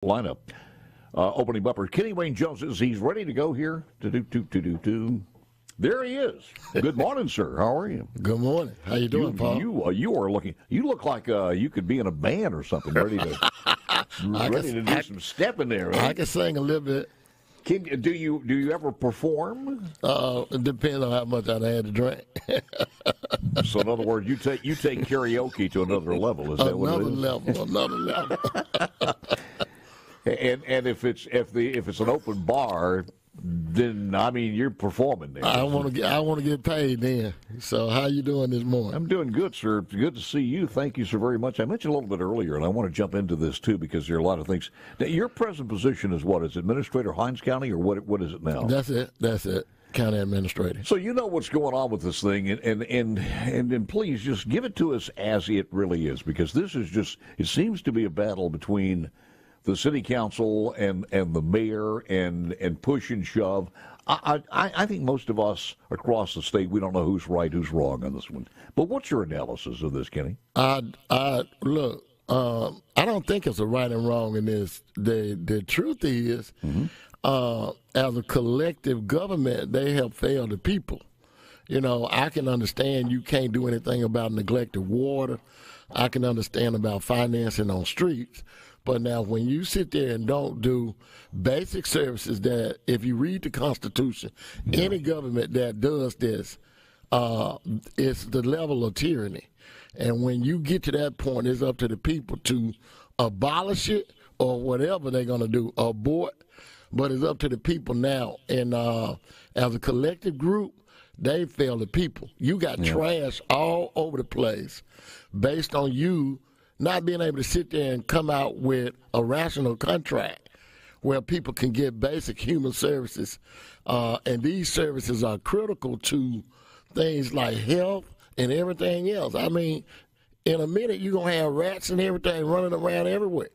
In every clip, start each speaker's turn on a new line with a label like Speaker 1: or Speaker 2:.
Speaker 1: lineup. Opening bumper. Kenny Wayne Jones he's ready to go here. There he is. Good morning, sir. How are you?
Speaker 2: Good morning. How you doing, Paul?
Speaker 1: You are looking. You look like you could be in a band or something, ready to do some stepping there. Right?
Speaker 2: I can sing a little bit.
Speaker 1: Do you ever perform?
Speaker 2: It depends on how much I had to drink.
Speaker 1: So in other words, you take karaoke to another level. Is that what it is?
Speaker 2: Another level.
Speaker 1: And if it's an open bar, then I mean you're performing there.
Speaker 2: I want to get paid then. So how you doing this morning?
Speaker 1: I'm doing good, sir. Good to see you. Thank you so very much. I mentioned a little bit earlier, and I want to jump into this too because there are a lot of things. Now, your present position is what? Is Administrator Hinds County, or what is it now?
Speaker 2: That's it. County administrator.
Speaker 1: So you know what's going on with this thing, and please just give it to us as it really is, because this is just, it seems to be a battle between the city council and the mayor and push and shove. I think most of us across the state, we don't know who's right, who's wrong on this one. But what's your analysis of this, Kenny?
Speaker 2: Look, I don't think it's a right and wrong in this. The truth is, as a collective government, they have failed the people. You know, I can understand you can't do anything about neglected water. I can understand about financing on streets. But now when you sit there and don't do basic services that, if you read the Constitution, any government that does this, it's the level of tyranny. And when you get to that point, it's up to the people to abolish it or whatever they're going to do, abort. But it's up to the people now. And as a collective group, they fail the people. You got trash all over the place based on you not being able to sit there and come out with a rational contract where people can get basic human services. And these services are critical to things like health and everything else. I mean, in a minute, you're going to have rats and everything running around everywhere.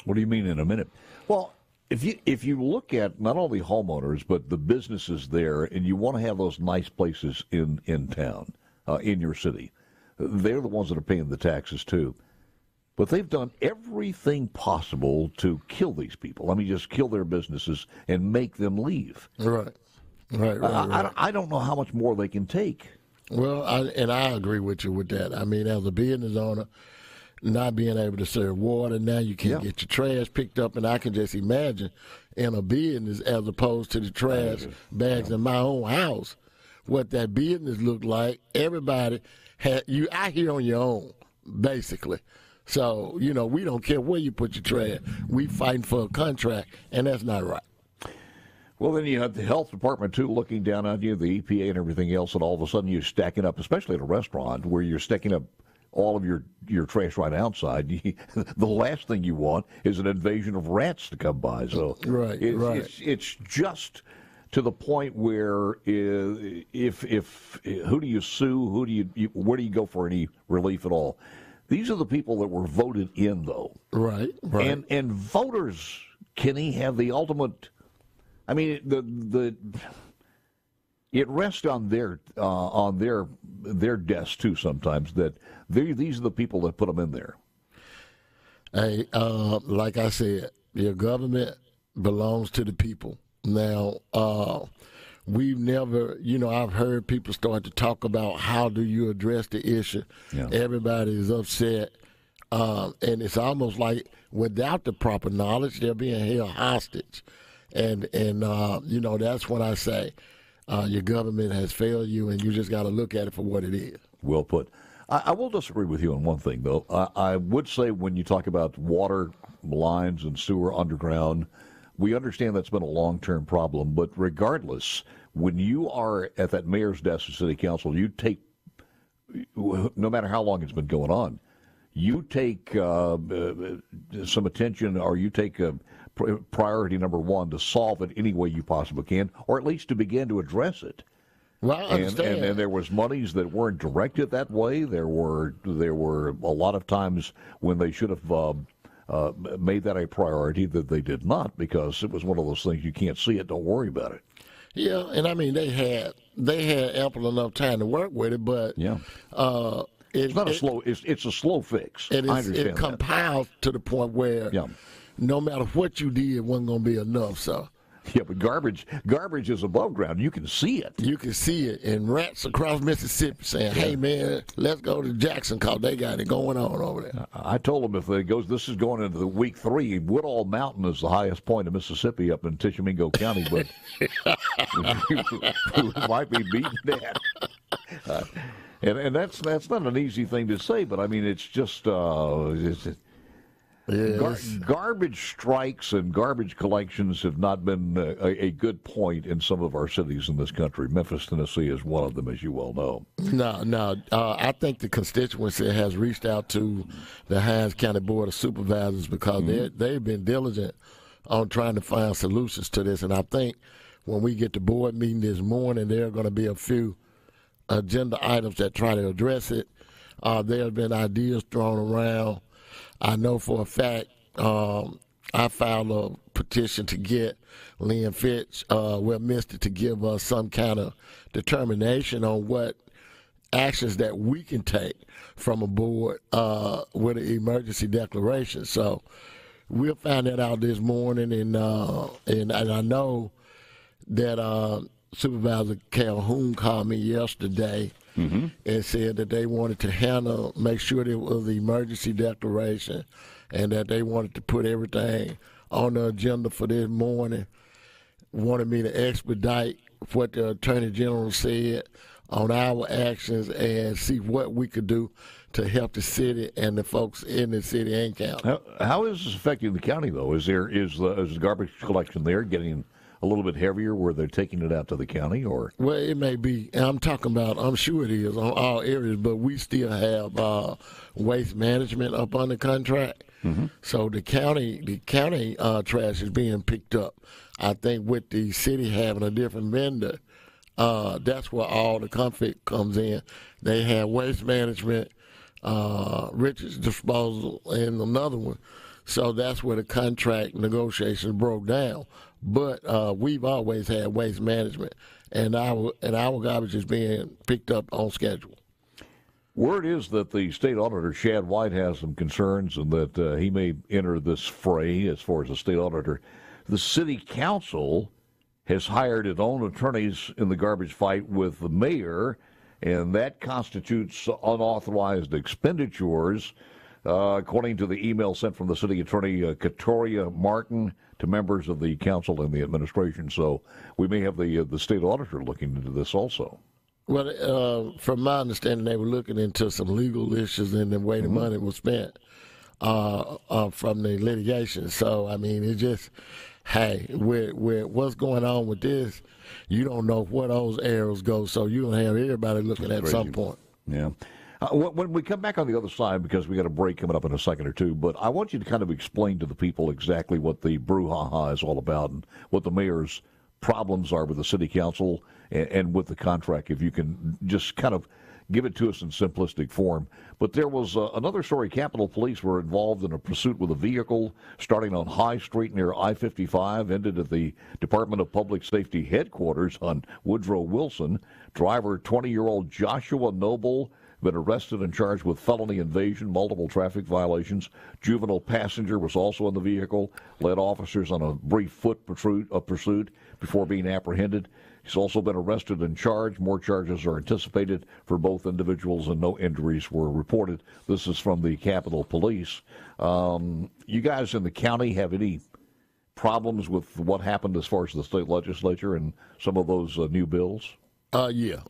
Speaker 1: What do you mean in a minute? Well, if you look at not only homeowners, but the businesses there, and you want to have those nice places in town, in your city, they're the ones that are paying the taxes too. But they've done everything possible to kill these people. I mean, just kill their businesses and make them leave.
Speaker 2: Right.
Speaker 1: I don't know how much more they can take.
Speaker 2: Well, I agree with you with that. I mean, as a business owner, not being able to serve water, now you can't get your trash picked up, and I can just imagine in a business as opposed to the trash bags in my own house, what that business looked like. Everybody had you out here on your own, basically. So, you know, we don't care where you put your trash. We fighting for a contract, and that's not right.
Speaker 1: Well, then you have the health department, too, looking down on you, the EPA and everything else, and all of a sudden you're stacking up, especially at a restaurant, where you're stacking up all of your trash right outside. The last thing you want is an invasion of rats to come by. So it's just to the point where if who do you sue? Where do you go for any relief at all? These are the people that were voted in, though.
Speaker 2: Right.
Speaker 1: And voters, Kenny, have the ultimate. I mean, it rests on their desk too. Sometimes that these are the people that put them in there.
Speaker 2: Hey, like I said, your government belongs to the people. Now, we've never, I've heard people start to talk about how do you address the issue. Yeah. Everybody is upset, and it's almost like without the proper knowledge, they're being held hostage. And that's when I say your government has failed you, and you just got to look at it for what it is.
Speaker 1: Well put. I will disagree with you on one thing, though. I would say when you talk about water lines and sewer underground, we understand that's been a long-term problem. But regardless, when you are at that mayor's desk of city council, you take, no matter how long it's been going on, you take some attention, or you take priority number one to solve it any way you possibly can, or at least to begin to address it.
Speaker 2: Well, I understand.
Speaker 1: And there was monies that weren't directed that way. There were a lot of times when they should have made that a priority that they did not, because it was one of those things you can't see it, don't worry about it.
Speaker 2: Yeah, and I mean they had ample enough time to work with it, but
Speaker 1: it's not a slow. It's a slow fix.
Speaker 2: It compiles to the point where no matter what you did, it wasn't going to be enough. So.
Speaker 1: Yeah, but garbage is above ground. You can see it.
Speaker 2: You can see it. And rats across Mississippi saying, hey, man, let's go to Jackson because they got it going on over there.
Speaker 1: I told them if it goes, this is going into the week 3, Woodall Mountain is the highest point of Mississippi up in Tishomingo County, but we might be beating that. And that's not an easy thing to say, but I mean, it's just garbage strikes and garbage collections have not been a good point in some of our cities in this country. Memphis, Tennessee is one of them, as you well know.
Speaker 2: No. I think the constituency has reached out to the Hinds County Board of Supervisors because they've been diligent on trying to find solutions to this. And I think when we get to board meeting this morning, there are going to be a few agenda items that try to address it. There have been ideas thrown around. I know for a fact I filed a petition to get Lynn Fitch, Misty, to give us some kind of determination on what actions that we can take from a board with an emergency declaration. So we'll find that out this morning, and I know that Supervisor Calhoun called me yesterday. Mm-hmm. And said that they wanted to make sure there was the emergency declaration and that they wanted to put everything on the agenda for this morning. Wanted me to expedite what the Attorney General said on our actions and see what we could do to help the city and the folks in the city and county.
Speaker 1: How is this affecting the county, though? Is the garbage collection there getting a little bit heavier where they're taking it out to the county, or?
Speaker 2: Well, it may be. I'm sure it is on all areas, but we still have waste management up on the contract. Mm-hmm. So the county trash is being picked up. I think with the city having a different vendor, that's where all the conflict comes in. They have waste management, Richards Disposal, and another one. So that's where the contract negotiations broke down. But we've always had waste management, and our garbage is being picked up on schedule.
Speaker 1: Word is that the state auditor, Shad White, has some concerns and that he may enter this fray as far as the state auditor. The city council has hired its own attorneys in the garbage fight with the mayor, and that constitutes unauthorized expenditures. According to the email sent from the city attorney, Katoria Martin, to members of the council and the administration. So we may have the state auditor looking into this also.
Speaker 2: Well, from my understanding, they were looking into some legal issues and the way the money was spent from the litigation. So, I mean, it just, hey, with what's going on with this, you don't know where those arrows go. So you're going to have everybody looking at some point.
Speaker 1: Yeah. When we come back on the other side, because we got a break coming up in a second or two, but I want you to kind of explain to the people exactly what the brouhaha is all about and what the mayor's problems are with the city council and with the contract, if you can just kind of give it to us in simplistic form. But there was another story. Capitol Police were involved in a pursuit with a vehicle starting on High Street near I-55, ended at the Department of Public Safety headquarters on Woodrow Wilson. Driver, 20-year-old Joshua Noble, been arrested and charged with felony invasion, multiple traffic violations. Juvenile passenger was also in the vehicle, led officers on a brief foot pursuit before being apprehended. He's also been arrested and charged. More charges are anticipated for both individuals, and no injuries were reported. This is from the Capitol Police. You guys in the county have any problems with what happened as far as the state legislature and some of those new bills?
Speaker 2: Yeah,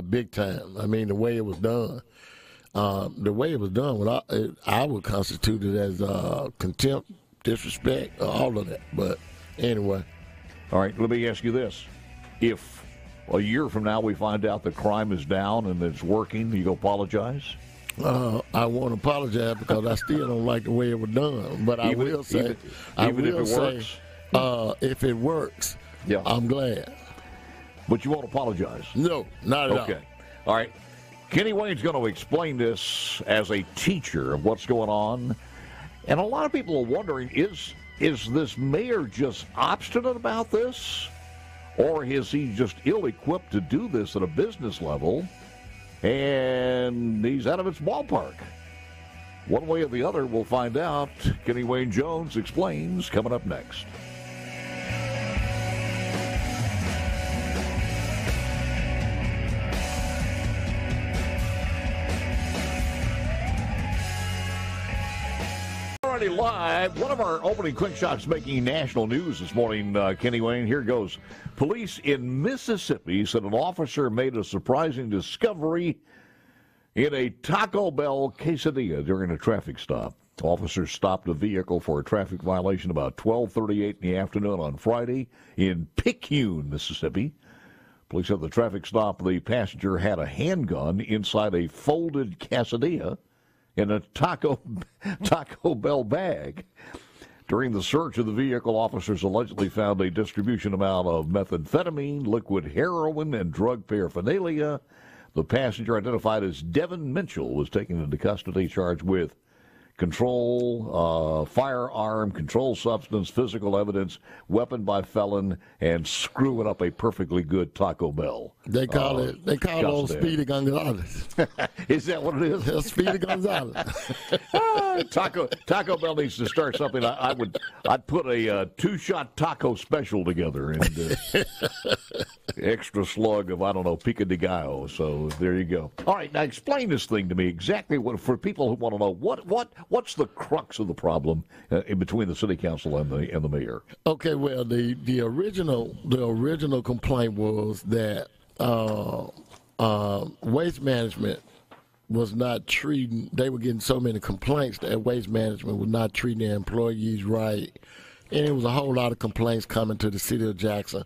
Speaker 2: big time. I mean, the way it was done, I would constitute it as contempt, disrespect, all of that. But anyway.
Speaker 1: All right, let me ask you this. If a year from now we find out that crime is down and it's working, you go apologize?
Speaker 2: I won't apologize because I still don't like the way it was done. But I will say, if it works, yeah, I'm glad.
Speaker 1: But you won't apologize?
Speaker 2: No, not at all.
Speaker 1: Okay. All right. Kenny Wayne's going to explain this as a teacher of what's going on. And a lot of people are wondering, is this mayor just obstinate about this? Or is he just ill-equipped to do this at a business level? And he's out of its ballpark. One way or the other, we'll find out. Kenny Wayne Jones explains coming up next. Already live. One of our opening quick shots making national news this morning, Kenny Wayne. Here goes. Police in Mississippi said an officer made a surprising discovery in a Taco Bell quesadilla during a traffic stop. Officers stopped a vehicle for a traffic violation about 12:38 in the afternoon on Friday in Picayune, Mississippi. Police said the traffic stop, the passenger had a handgun inside a folded quesadilla in a Taco Bell bag. During the search of the vehicle, officers allegedly found a distribution amount of methamphetamine, liquid heroin, and drug paraphernalia. The passenger, identified as Devin Mitchell, was taken into custody, charged with firearm, controlled substance, physical evidence, weapon by felon, and screwing up a perfectly good Taco Bell.
Speaker 2: They call those Speedy Gonzales.
Speaker 1: Is that what it is?
Speaker 2: Speedy Gonzales.
Speaker 1: Taco Bell needs to start something. I'd put a two-shot taco special together and extra slug of, pico de gallo. So there you go. All right, now explain this thing to me exactly. What for people who want to know what's the crux of the problem in between the city council and the mayor?
Speaker 2: Okay, well, the original complaint was that waste management was not treating. They were getting so many complaints that waste management was not treating their employees right, and it was a whole lot of complaints coming to the city of Jackson,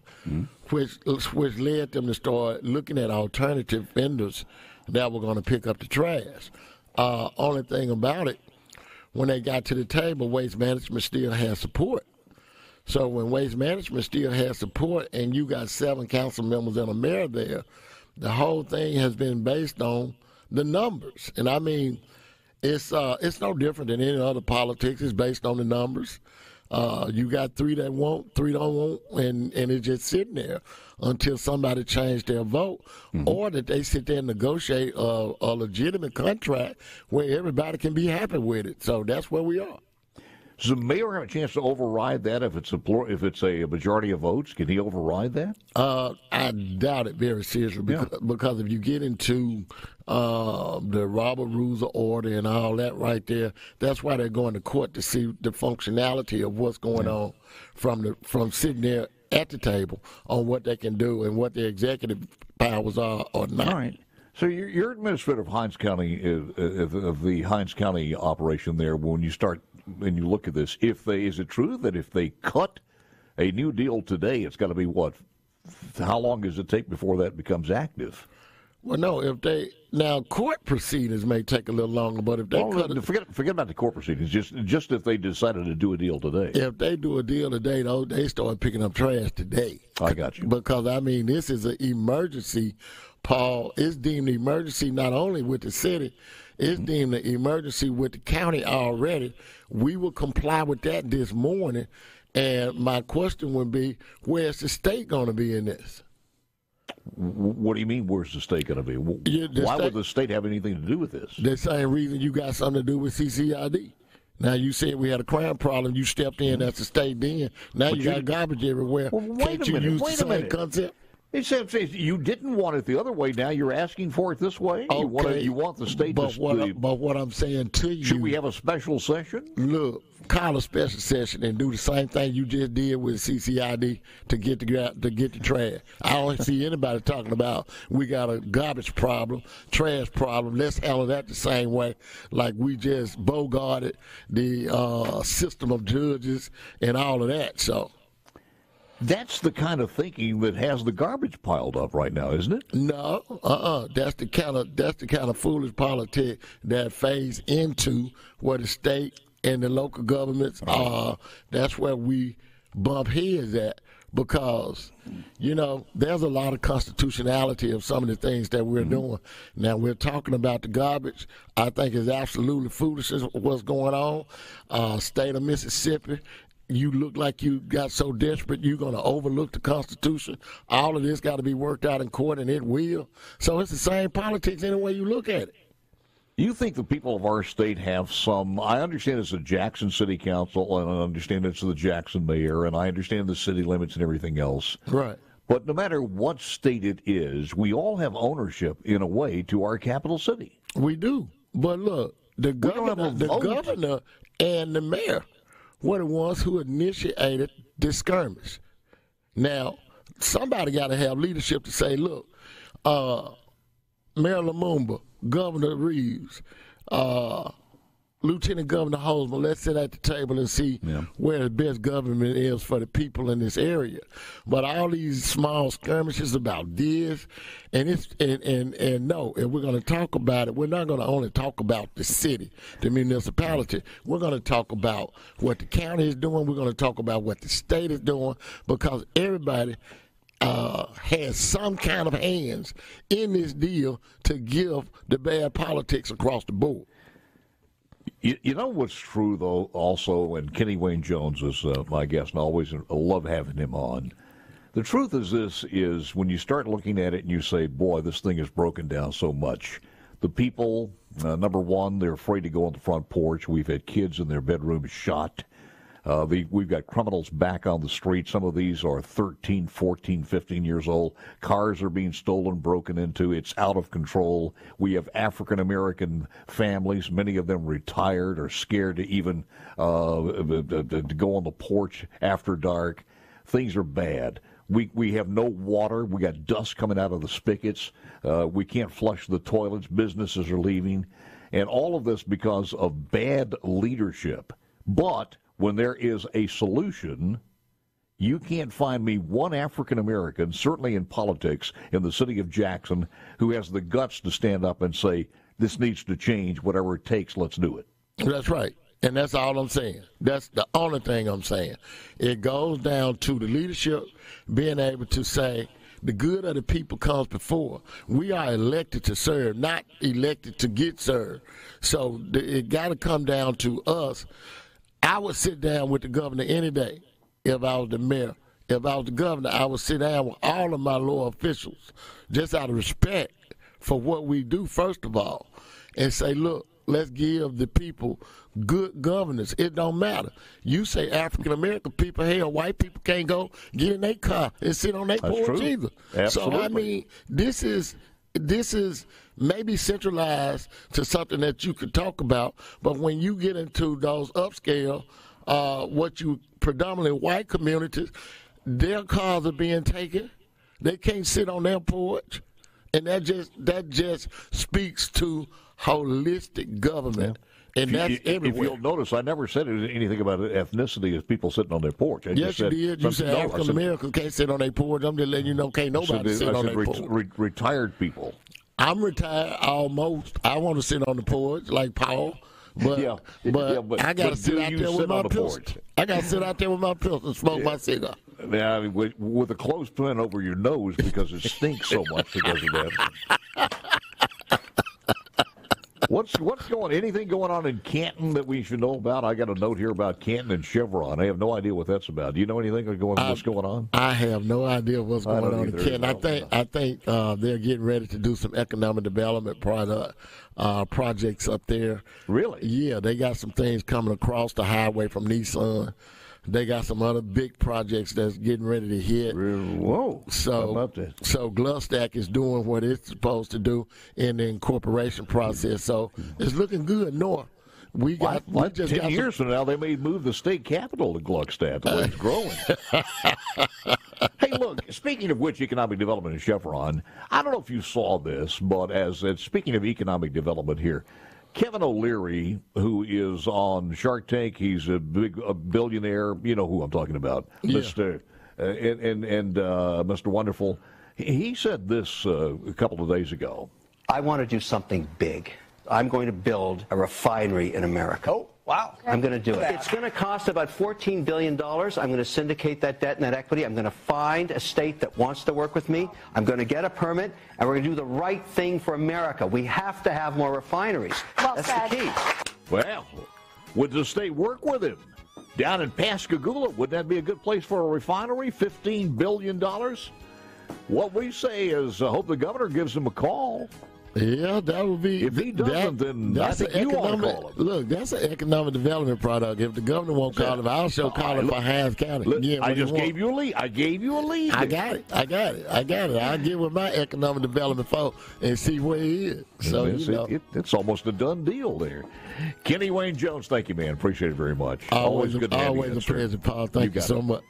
Speaker 2: which led them to start looking at alternative vendors that were going to pick up the trash. Only thing about it, when they got to the table, waste management still had support. So when waste management still has support and you got 7 council members and a mayor there, the whole thing has been based on the numbers. And I mean, it's no different than any other politics. It's based on the numbers. You got 3 that want, 3 don't want, and it's just sitting there until somebody change their vote, or that they sit there and negotiate a legitimate contract where everybody can be happy with it. So that's where we are.
Speaker 1: Does the mayor have a chance to override that if it's a majority of votes? Can he override that?
Speaker 2: I doubt it very seriously because if you get into the Robert Rules of Order and all that right there, that's why they're going to court to see the functionality of what's going on from sitting there at the table on what they can do and what their executive powers are or not.
Speaker 1: All right. So you're administrator of Hinds County, of the Hinds County operation there. When you start and you look at this, is it true that if they cut a new deal today, it's got to be what? How long does it take before that becomes active?
Speaker 2: Well, no. Now court proceedings may take a little longer, but if they
Speaker 1: forget about the court proceedings. Just if they decided to do a deal today.
Speaker 2: If they do a deal today, though, they start picking up trash today.
Speaker 1: I got you.
Speaker 2: Because I mean, this is an emergency. Paul, it's deemed an emergency not only with the city, it's deemed an emergency with the county already. We will comply with that this morning. And my question would be, where's the state going to be in this?
Speaker 1: What do you mean, where's the state going to be? Why would the state have anything to do with this?
Speaker 2: The same reason you got something to do with CCID. Now, you said we had a crime problem. You stepped in as the state then. Now you got garbage everywhere. Can't you use the same concept?
Speaker 1: It says you didn't want it the other way. Now you're asking for it this way.
Speaker 2: Okay.
Speaker 1: You want the state
Speaker 2: but what I'm saying to you,
Speaker 1: should we have a special session?
Speaker 2: Look, call a special session and do the same thing you just did with CCID to get the trash. I don't see anybody talking about we got a garbage problem, trash problem. Let's handle that the same way, like we just bogarted the system of judges and all of that. So.
Speaker 1: That's the kind of thinking that has the garbage piled up right now, isn't it?
Speaker 2: No, That's the kind of foolish politics that fades into where the state and the local governments are. That's where we bump heads at because, there's a lot of constitutionality of some of the things that we're doing. Now, we're talking about the garbage. I think it's absolutely foolish what's going on. State of Mississippi. You look like you got so desperate you're going to overlook the Constitution. All of this got to be worked out in court, and it will. So it's the same politics any way you look at it.
Speaker 1: You think the people of our state have some, I understand it's the Jackson City Council, and I understand it's the Jackson mayor, and I understand the city limits and everything else.
Speaker 2: Right.
Speaker 1: But no matter what state it is, we all have ownership, in a way, to our capital city.
Speaker 2: We do. But look, the governor and the mayor were the ones who initiated this skirmish. Now, somebody got to have leadership to say, look, Mayor Lumumba, Governor Reeves, Lieutenant Governor Holzman, let's sit at the table and see where the best government is for the people in this area. But all these small skirmishes about this, and no, if we're going to talk about it, we're not going to only talk about the city, the municipality. We're going to talk about what the county is doing. We're going to talk about what the state is doing, because everybody has some kind of hands in this deal to give the bad politics across the board.
Speaker 1: You know what's true, though, also, and Kenny Wayne Jones is my guest, and I always love having him on. The truth is this, is when you start looking at it and you say, boy, this thing is broken down so much. The people, number one, they're afraid to go on the front porch. We've had kids in their bedrooms shot. We've got criminals back on the street. Some of these are 13, 14, 15 years old. Cars are being stolen, broken into. It's out of control. We have African-American families, many of them retired or scared to even to go on the porch after dark. Things are bad. We have no water. We got dust coming out of the spigots. We can't flush the toilets. Businesses are leaving. And all of this because of bad leadership. But when there is a solution, you can't find me one African-American, certainly in politics, in the city of Jackson, who has the guts to stand up and say, this needs to change, whatever it takes, let's do it.
Speaker 2: That's right. And that's all I'm saying. That's the only thing I'm saying. It goes down to the leadership being able to say, the good of the people comes before. We are elected to serve, not elected to get served. So it got to come down to us. I would sit down with the governor any day if I was the mayor. If I was the governor, I would sit down with all of my lower officials, just out of respect for what we do, first of all, and say, look, let's give the people good governance. It don't matter. You say African-American people, hell, white people can't go get in their car and sit on their porch either.
Speaker 1: Absolutely.
Speaker 2: So, I mean, this is maybe centralized to something that you could talk about, but when you get into those upscale, predominantly white communities, their cars are being taken. They can't sit on their porch, and that just speaks to holistic government. And that's everywhere.
Speaker 1: If you'll notice, I never said anything about ethnicity as people sitting on their porch.
Speaker 2: Yes, you did. You said African Americans can't sit on their porch. I'm just letting you know, can't nobody sit on their porch.
Speaker 1: Retired people.
Speaker 2: I'm retired almost. I want to sit on the porch like Paul. But I got to sit out there with my pistol. I got to sit out there with my pistol and smoke my cigar.
Speaker 1: Yeah, I mean, with a clothespin over your nose because it stinks so much because of that. What's going? Anything going on in Canton that we should know about? I got a note here about Canton and Chevron. I have no idea what that's about. Do you know anything what's going on?
Speaker 2: I have no idea what's going on in Canton. I think they're getting ready to do some economic development projects up there.
Speaker 1: Really?
Speaker 2: Yeah, they got some things coming across the highway from Nissan. They got some other big projects that's getting ready to hit.
Speaker 1: Whoa.
Speaker 2: So,
Speaker 1: how about that?
Speaker 2: So Glustack is doing what it's supposed to do in the incorporation process. So it's looking good north. We got
Speaker 1: 10 years from now, they may move the state capital to Gluckstadt, the way it's growing. Hey, look, speaking of which, economic development in Chevron, I don't know if you saw this, but as speaking of economic development here, Kevin O'Leary, who is on Shark Tank, he's a billionaire. You know who I'm talking about,
Speaker 2: yeah.
Speaker 1: Mr. Mr. Wonderful. He said this a couple of days ago.
Speaker 3: I want to do something big. I'm going to build a refinery in America.
Speaker 4: Oh, wow.
Speaker 3: I'm going to do it. It's going to cost about $14 billion. I'm going to syndicate that debt and that equity. I'm going to find a state that wants to work with me. I'm going to get a permit, and we're going to do the right thing for America. We have to have more refineries. That's the key.
Speaker 1: Well, would the state work with him? Down in Pascagoula, would that be a good place for a refinery? $15 billion? What we say is, I hope the governor gives him a call.
Speaker 2: Yeah, that would be.
Speaker 1: If he doesn't, then
Speaker 2: that's
Speaker 1: I think you ought to call him.
Speaker 2: Look, that's an economic development product. If the governor won't call him, I'll call him for Hinds County.
Speaker 1: Look, I just gave you a lead. I gave you a lead.
Speaker 2: I got it. I'll get with my economic development folk and see where he is. So,
Speaker 1: it's almost a done deal there. Kenny Wayne Jones, thank you, man. Appreciate it very much.
Speaker 2: Always
Speaker 1: good to have you.
Speaker 2: Always a pleasure, Paul. Thank you so much.